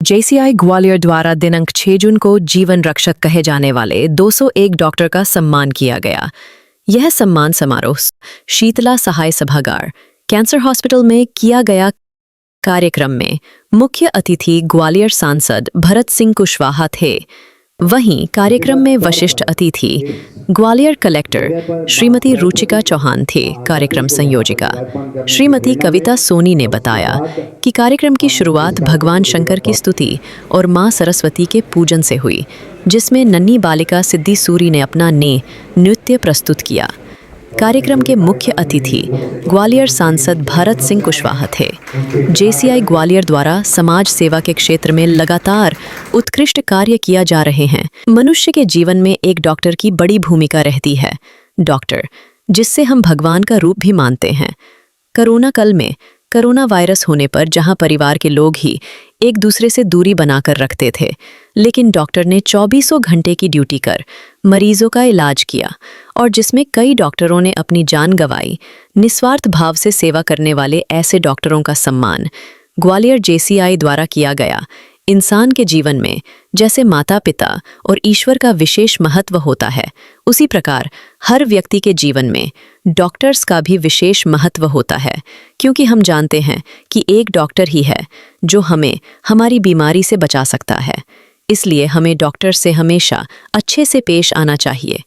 JCI Gwalior द्वारा दिनांक 6 जून को जीवन रक्षक कहे जाने वाले 201 डॉक्टर का सम्मान किया गया। यह सम्मान समारोह शीतला सहाय सभागार कैंसर हॉस्पिटल में किया गया। कार्यक्रम में मुख्य अतिथि ग्वालियर सांसद भरत सिंह कुशवाहा थे। वहीं कार्यक्रम में वशिष्ठ अतिथि ग्वालियर कलेक्टर श्रीमती रुचिका चौहान थे। कार्यक्रम संयोजिका श्रीमती कविता सोनी ने बताया कि कार्यक्रम की शुरुआत भगवान शंकर की स्तुति और मां सरस्वती के पूजन से हुई, जिसमें नन्ही बालिका सिद्धि सूरी ने अपना नृत्य प्रस्तुत किया। कार्यक्रम के मुख्य अतिथि ग्वालियर सांसद भरत सिंह कुशवाहा थे। जेसीआई ग्वालियर द्वारा समाज सेवा के क्षेत्र में लगातार उत्कृष्ट कार्य किया जा रहे हैं। मनुष्य के जीवन में एक डॉक्टर की बड़ी भूमिका रहती है। डॉक्टर, जिससे हम भगवान का रूप भी मानते हैं। कोरोना काल में कोरोना वायरस होने पर जहां परिवार के लोग ही एक दूसरे से दूरी बनाकर रखते थे, लेकिन डॉक्टर ने 24 घंटे की ड्यूटी कर मरीजों का इलाज किया और जिसमें कई डॉक्टरों ने अपनी जान गंवाई। निस्वार्थ भाव से सेवा करने वाले ऐसे डॉक्टरों का सम्मान ग्वालियर जेसीआई द्वारा किया गया। इंसान के जीवन में जैसे माता पिता और ईश्वर का विशेष महत्व होता है, उसी प्रकार हर व्यक्ति के जीवन में डॉक्टर्स का भी विशेष महत्व होता है, क्योंकि हम जानते हैं कि एक डॉक्टर ही है जो हमें हमारी बीमारी से बचा सकता है। इसलिए हमें डॉक्टर से हमेशा अच्छे से पेश आना चाहिए।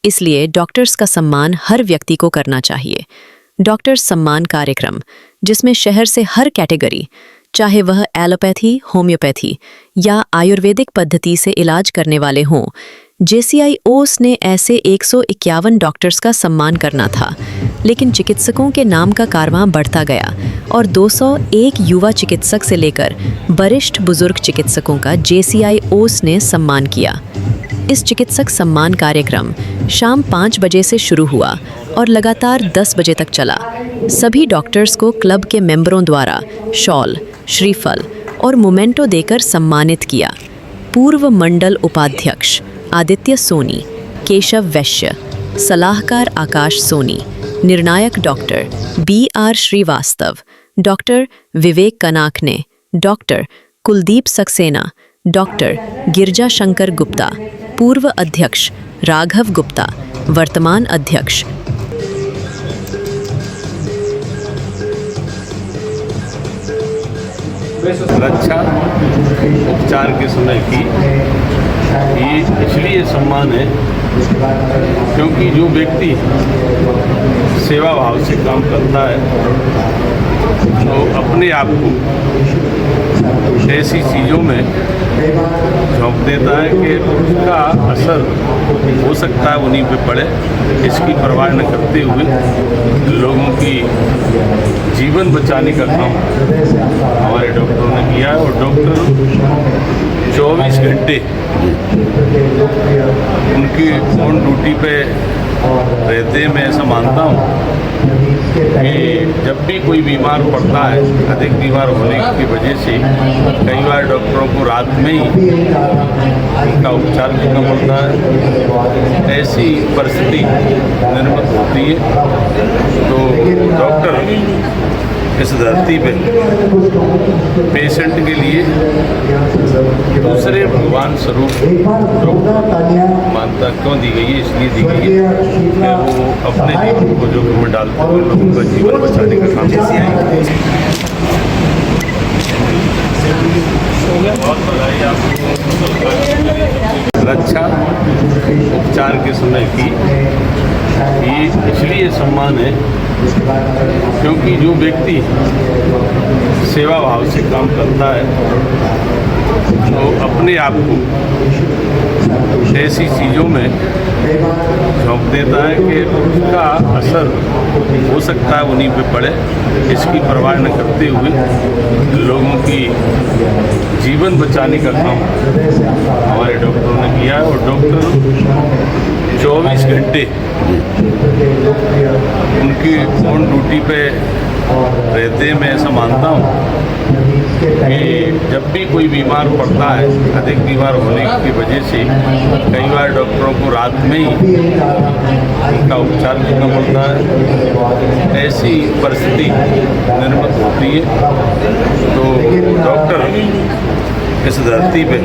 इसलिए डॉक्टर्स का सम्मान हर व्यक्ति को करना चाहिए। डॉक्टर्स सम्मान कार्यक्रम, जिसमें शहर से हर कैटेगरी, चाहे वह एलोपैथी, होम्योपैथी या आयुर्वेदिक पद्धति से इलाज करने वाले हों, जेसीआई ओस ने ऐसे 151 डॉक्टर्स का सम्मान करना था, लेकिन चिकित्सकों के नाम का कारवां बढ़ता गया और 201 युवा चिकित्सक से लेकर वरिष्ठ बुजुर्ग चिकित्सकों का जेसीआई ओस ने सम्मान किया। इस चिकित्सक सम्मान कार्यक्रम शाम 5 बजे से शुरू हुआ और लगातार 10 बजे तक चला। सभी डॉक्टर्स को क्लब के मेंबरों द्वारा शॉल, श्रीफल और मोमेंटो देकर सम्मानित किया। पूर्व मंडल उपाध्यक्ष आदित्य सोनी, केशव वैश्य, सलाहकार आकाश सोनी, निर्णायक डॉक्टर BR श्रीवास्तव, डॉक्टर विवेक कनाकने, डॉक्टर कुलदीप सक्सेना, डॉक्टर गिरजा शंकर गुप्ता, पूर्व अध्यक्ष राघव गुप्ता, वर्तमान अध्यक्ष रक्षा उपचार के समय की ये इसलिए सम्मान है क्योंकि जो व्यक्ति सेवा भाव से काम करता है तो अपने आप को ऐसी चीज़ों में झोंक देता है कि उसका असर हो सकता है उन्हीं पे पड़े। इसकी परवाह न करते हुए लोगों की जीवन बचाने का काम हमारे डॉक्टरों ने किया है और डॉक्टर 24 घंटे उनकी ऑन ड्यूटी पे रहते। मैं ऐसा मानता हूँ कि जब भी कोई बीमार पड़ता है, अधिक बीमार होने की वजह से कई बार डॉक्टरों को रात में ही उनका उपचार करना पड़ता है। ऐसी परिस्थिति निर्मित होती है तो डॉक्टर इस धरती पे पेशेंट के लिए दूसरे भगवान स्वरूप मानता क्यों दी गई है? इसलिए दी गई है कि वो अपने जीवन को जोखिम में डालते हुए लोगों का जीवन बचाने का काम कैसे आएंगे। बहुत बधाई आपको। रक्षा उपचार के समय की ये इसलिए सम्मान है क्योंकि जो व्यक्ति सेवा भाव से काम करता है तो अपने आप को ऐसी चीज़ों में झोंक देता है कि उसका असर हो सकता है उन्हीं पे पड़े। इसकी परवाह न करते हुए लोगों की जीवन बचाने का काम हमारे डॉक्टरों ने किया है और डॉक्टर 24 घंटे उनकी ऑन ड्यूटी पे रहते। मैं ऐसा मानता हूँ कि जब भी कोई बीमार पड़ता है, अधिक बीमार होने की वजह से कई बार डॉक्टरों को रात में ही उनका उपचार करना पड़ता है। ऐसी परिस्थिति निर्मित होती है तो डॉक्टर इस धरती पे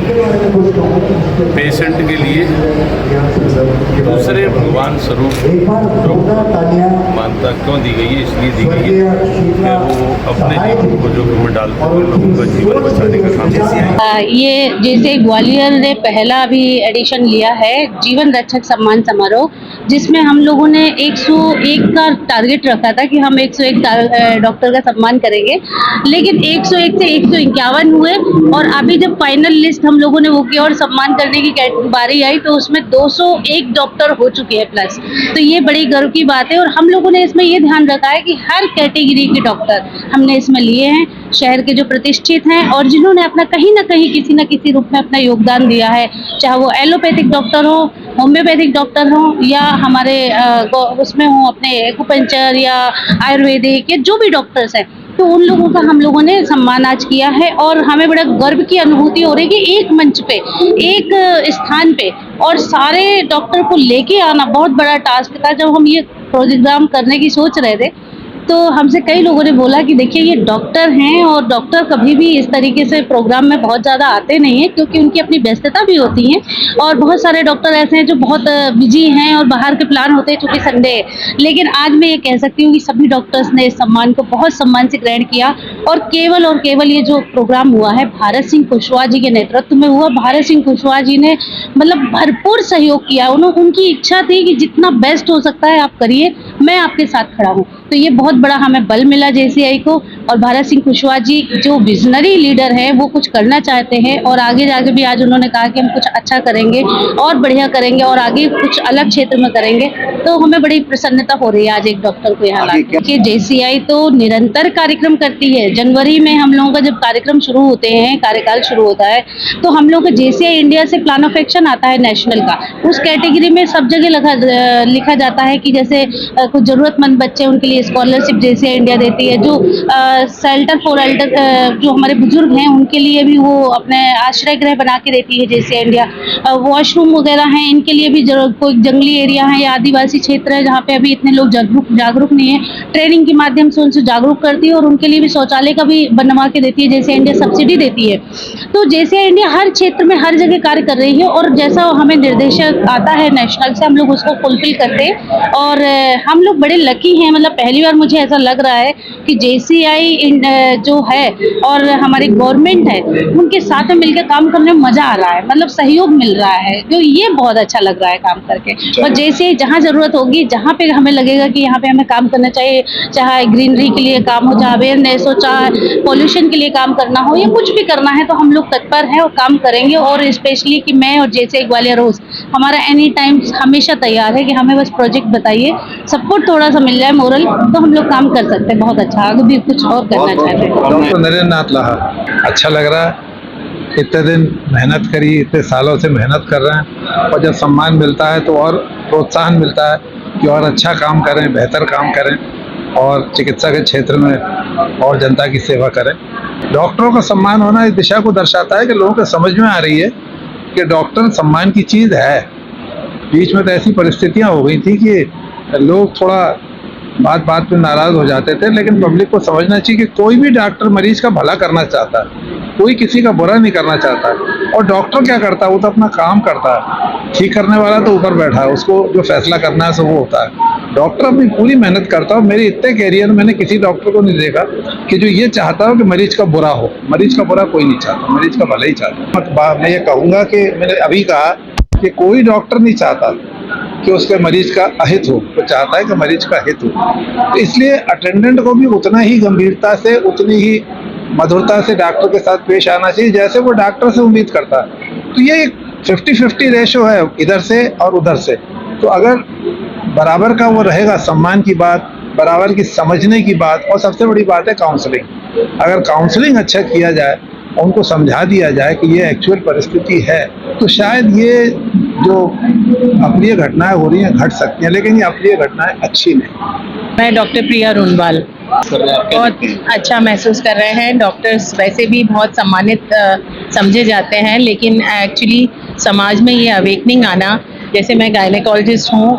पेशेंट के लिए दूसरे भगवान स्वरूप मानता क्यों दी गई है, इसलिए दी गई है कि वो अपने जीवन को जोखिम में डालते हुए लोगों का जीवन बचाने का काम करते हैं। ये जैसे ग्वालियर ने पहला भी एडिशन लिया है जीवन रक्षक सम्मान समारोह, जिसमें हम लोगों ने 101 का टारगेट रखा था कि हम 101 डॉक्टर का सम्मान करेंगे, लेकिन 101 से 151 हुए और अभी जब फाइनल लिस्ट हम लोगों ने वो किया और सम्मान करने की बारी आई तो उसमें 201 डॉक्टर हो चुके हैं प्लस। तो ये बड़ी गर्व की बात है और हम लोगों ने इसमें ये ध्यान रखा है कि हर कैटेगरी के डॉक्टर हमने इसमें लिए हैं, शहर के जो प्रतिष्ठित हैं और जिन्होंने अपना कहीं ना कहीं किसी न किसी रूप में अपना योगदान दिया है, चाहे वो एलोपैथिक डॉक्टर हो, होम्योपैथिक डॉक्टर हो या हमारे उसमें हो अपने एक्यूपंक्चर या आयुर्वेदिक या जो भी डॉक्टर्स हैं, तो उन लोगों का हम लोगों ने सम्मान आज किया है और हमें बड़ा गर्व की अनुभूति हो रही है कि एक मंच पे, एक स्थान पे और सारे डॉक्टर को लेके आना बहुत बड़ा टास्क था। जब हम ये प्रोग्राम करने की सोच रहे थे तो हमसे कई लोगों ने बोला कि देखिए ये डॉक्टर हैं और डॉक्टर कभी भी इस तरीके से प्रोग्राम में बहुत ज़्यादा आते नहीं हैं क्योंकि उनकी अपनी व्यस्तता भी होती है और बहुत सारे डॉक्टर ऐसे हैं जो बहुत बिजी हैं और बाहर के प्लान होते हैं चूँकि संडे है। लेकिन आज मैं ये कह सकती हूँ कि सभी डॉक्टर्स ने इस सम्मान को बहुत सम्मान से ग्रहण किया और केवल ये जो प्रोग्राम हुआ है भारत सिंह कुशवाहा जी के नेतृत्व में हुआ। भारत सिंह कुशवाहा जी ने मतलब भरपूर सहयोग किया, उनकी इच्छा थी कि जितना बेस्ट हो सकता है आप करिए, मैं आपके साथ खड़ा हूँ। तो ये बहुत बड़ा हमें बल मिला JCI को और भारत सिंह कुशवाहा जी जो विजनरी लीडर हैं वो कुछ करना चाहते हैं और आगे जाके भी आज उन्होंने कहा कि हम कुछ अच्छा करेंगे और बढ़िया करेंगे और आगे कुछ अलग क्षेत्र में करेंगे, तो हमें बड़ी प्रसन्नता हो रही है आज एक डॉक्टर को यहाँ लाके। कि JCI तो निरंतर कार्यक्रम करती है। जनवरी में हम लोगों का जब कार्यक्रम शुरू होते हैं, कार्यकाल शुरू होता है, तो हम लोग का JCI इंडिया से प्लान ऑफ एक्शन आता है नेशनल का। उस कैटेगरी में सब जगह लिखा जाता है कि जैसे कुछ जरूरतमंद बच्चे उनके लिए स्कॉलरशिप JCI इंडिया देती है, जो शेल्टर फॉर एल्डर जो हमारे बुजुर्ग हैं उनके लिए भी वो अपने आश्रय गृह बना के देती है JCI इंडिया। वॉशरूम वगैरह हैं इनके लिए भी कोई जंगली एरिया है या आदिवासी क्षेत्र है जहाँ पे अभी इतने लोग जागरूक नहीं है, ट्रेनिंग के माध्यम से उनसे जागरूक करती है और उनके लिए भी शौचालय का भी बनवा के देती है JCI इंडिया, सब्सिडी देती है। तो JCI इंडिया हर क्षेत्र में हर जगह कार्य कर रही है और जैसा हमें निर्देशक आता है नेशनल से हम लोग उसको फुलफिल करते हैं और हम लोग बड़े लकी हैं। मतलब पहली बार मुझे ऐसा लग रहा है कि JCI जो है और हमारी गवर्नमेंट है उनके साथ में मिलकर काम करने में मजा आ रहा है, मतलब सहयोग मिल रहा है, तो ये बहुत अच्छा लग रहा है काम करके। और JCI जहाँ जरूरत होगी, जहाँ पे हमें लगेगा कि यहाँ पे हमें काम करना चाहिए, चाहे ग्रीनरी के लिए काम हो, चाहे अवेयरनेस हो, चाहे पॉल्यूशन के लिए काम करना हो या कुछ भी करना है, तो हम लोग तत्पर हैं और काम करेंगे। और स्पेशली कि मैं और JCI ग्वालियर रोज हमारा एनी टाइम हमेशा तैयार है कि हमें बस प्रोजेक्ट बताइए, सपोर्ट थोड़ा सा मिल जाए मोरल, तो हम लोग काम कर सकते हैं बहुत अच्छा, आगे भी कुछ और करना चाहते हैं। डॉक्टर नरेंद्र नाथ लाहा, अच्छा लग रहा है। इतने दिन मेहनत करी, इतने सालों से मेहनत कर रहे हैं और जब सम्मान मिलता है तो और प्रोत्साहन मिलता है कि और अच्छा काम करें, बेहतर काम करें और चिकित्सा के क्षेत्र में और जनता की सेवा करें। डॉक्टरों का सम्मान होना इस दिशा को दर्शाता है कि लोगों को समझ में आ रही है कि डॉक्टर सम्मान की चीज़ है। बीच में तो ऐसी परिस्थितियाँ हो गई थी कि लोग थोड़ा बात पे नाराज हो जाते थे, लेकिन पब्लिक को समझना चाहिए कि कोई भी डॉक्टर मरीज का भला करना चाहता है, कोई किसी का बुरा नहीं करना चाहता है। और डॉक्टर क्या करता है, वो तो अपना काम करता है, ठीक करने वाला तो ऊपर बैठा है, उसको जो फैसला करना है सो वो होता है। डॉक्टर अपनी पूरी मेहनत करता है। मेरे इतने कैरियर में मैंने किसी डॉक्टर को नहीं देखा कि जो ये चाहता हो कि मरीज का बुरा हो। मरीज का बुरा कोई नहीं चाहता, मरीज का भला ही चाहता। मैं ये कहूँगा कि मैंने अभी कहा कि कोई डॉक्टर नहीं चाहता कि उसके मरीज का अहित हो, वो चाहता है कि मरीज का हित हो। तो इसलिए अटेंडेंट को भी उतना ही गंभीरता से, उतनी ही मधुरता से डॉक्टर के साथ पेश आना चाहिए जैसे वो डॉक्टर से उम्मीद करता है। तो ये 50-50 रेशो है इधर से और उधर से। तो अगर बराबर का वो रहेगा, सम्मान की बात, बराबर की समझने की बात, और सबसे बड़ी बात है काउंसलिंग। अगर काउंसलिंग अच्छा किया जाए, उनको समझा दिया जाए कि ये एक्चुअल परिस्थिति है, तो शायद ये जो अप्रिय घटनाएं हो रही हैं घट सकती हैं, लेकिन ये अप्रिय घटनाएं अच्छी नहीं। मैं डॉक्टर प्रिया रुनवाल बहुत अच्छा महसूस कर रहे हैं। डॉक्टर्स वैसे भी बहुत सम्मानित समझे जाते हैं, लेकिन एक्चुअली समाज में ये अवेकनिंग आना, जैसे मैं गायनेकोलॉजिस्ट हूँ,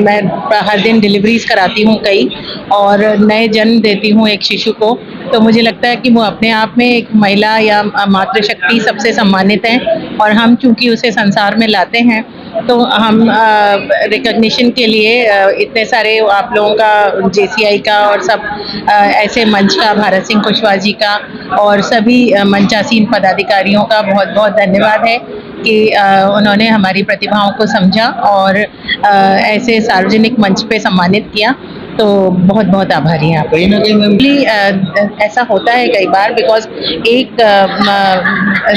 मैं हर दिन डिलीवरीज कराती हूँ कई, और नए जन्म देती हूँ एक शिशु को, तो मुझे लगता है कि वो अपने आप में एक महिला या मातृशक्ति सबसे सम्मानित हैं, और हम चूंकि उसे संसार में लाते हैं तो हम रिकग्निशन के लिए इतने सारे आप लोगों का, JCI का और सब ऐसे मंच का, भारत सिंह कुशवाहा जी का और सभी मंचासीन पदाधिकारियों का बहुत बहुत धन्यवाद है कि उन्होंने हमारी प्रतिभाओं को समझा और ऐसे सार्वजनिक मंच पे सम्मानित किया। तो बहुत बहुत आभारी हैं आप। कहीं ना कहीं मैम ऐसा होता है कई बार, बिकॉज एक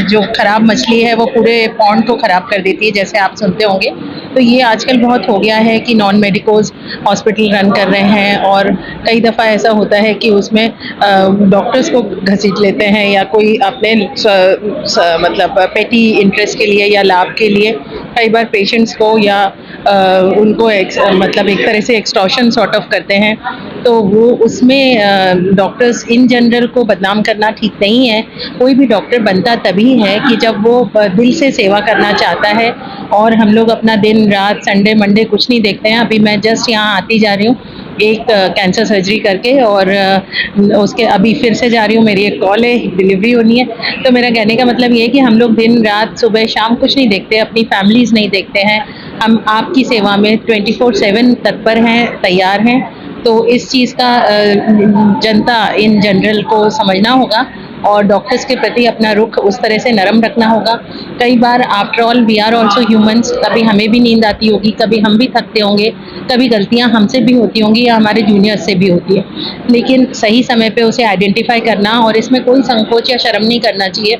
जो खराब मछली है वो पूरे पॉन्ड को खराब कर देती है, जैसे आप सुनते होंगे। तो ये आजकल बहुत हो गया है कि नॉन मेडिकोज हॉस्पिटल रन कर रहे हैं, और कई दफ़ा ऐसा होता है कि उसमें डॉक्टर्स को घसीट लेते हैं या कोई अपने मतलब पेटी इंटरेस्ट के लिए या लाभ के लिए कई बार पेशेंट्स को या उनको मतलब एक तरह से एक्सटॉर्शन सॉर्ट ऑफ करते हैं। तो वो उसमें डॉक्टर्स इन जनरल को बदनाम करना ठीक नहीं है। कोई भी डॉक्टर बनता तभी है कि जब वो दिल से सेवा करना चाहता है, और हम लोग अपना दिन रात संडे मंडे कुछ नहीं देखते हैं। अभी मैं जस्ट यहाँ आती जा रही हूँ एक कैंसर सर्जरी करके, और उसके अभी फिर से जा रही हूँ, मेरी एक कॉल है, डिलीवरी होनी है। तो मेरा कहने का मतलब ये है कि हम लोग दिन रात सुबह शाम कुछ नहीं देखते, अपनी फैमिलीज़ नहीं देखते हैं। हम आपकी सेवा में 24/7 तत्पर हैं, तैयार हैं। तो इस चीज़ का जनता इन जनरल को समझना होगा और डॉक्टर्स के प्रति अपना रुख उस तरह से नरम रखना होगा। कई बार after all we are also humans, कभी हमें भी नींद आती होगी, कभी हम भी थकते होंगे, कभी गलतियां हमसे भी होती होंगी या हमारे जूनियर्स से भी होती है, लेकिन सही समय पे उसे आइडेंटिफाई करना, और इसमें कोई संकोच या शर्म नहीं करना चाहिए।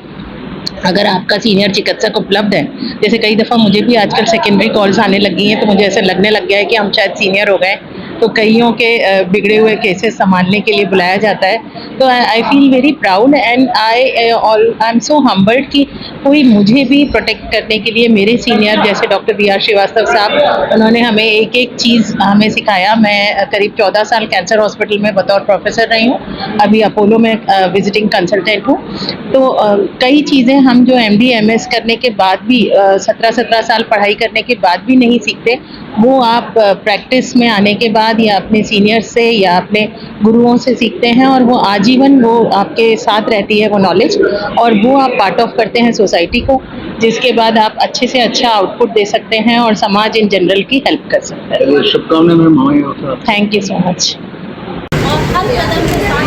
अगर आपका सीनियर चिकित्सक उपलब्ध है, जैसे कई दफ़ा मुझे भी आजकल सेकेंडरी कॉल्स आने लगी हैं, तो मुझे ऐसे लगने लग गया है कि हम शायद सीनियर हो गए, तो कईयों के बिगड़े हुए केसेस संभालने के लिए बुलाया जाता है। तो I feel very proud and I am so humbled कि कोई मुझे भी प्रोटेक्ट करने के लिए, मेरे सीनियर जैसे डॉक्टर VR श्रीवास्तव साहब, उन्होंने हमें एक एक चीज़ हमें सिखाया। मैं करीब 14 साल कैंसर हॉस्पिटल में बतौर प्रोफेसर रही हूँ, अभी अपोलो में विजिटिंग कंसल्टेंट हूँ। तो कई चीज़ें हम जो MD MS करने के बाद भी 17 साल पढ़ाई करने के बाद भी नहीं सीखते, वो आप प्रैक्टिस में आने के बाद या अपने सीनियर्स से या अपने गुरुओं से सीखते हैं, और वो आजीवन वो आपके साथ रहती है वो नॉलेज, और वो आप पार्ट ऑफ करते हैं सोसाइटी को, जिसके बाद आप अच्छे से अच्छा आउटपुट दे सकते हैं और समाज इन जनरल की हेल्प कर सकते हैं। शुभकामनाएं ma'am. Thank you so much. और हर कदम के साथ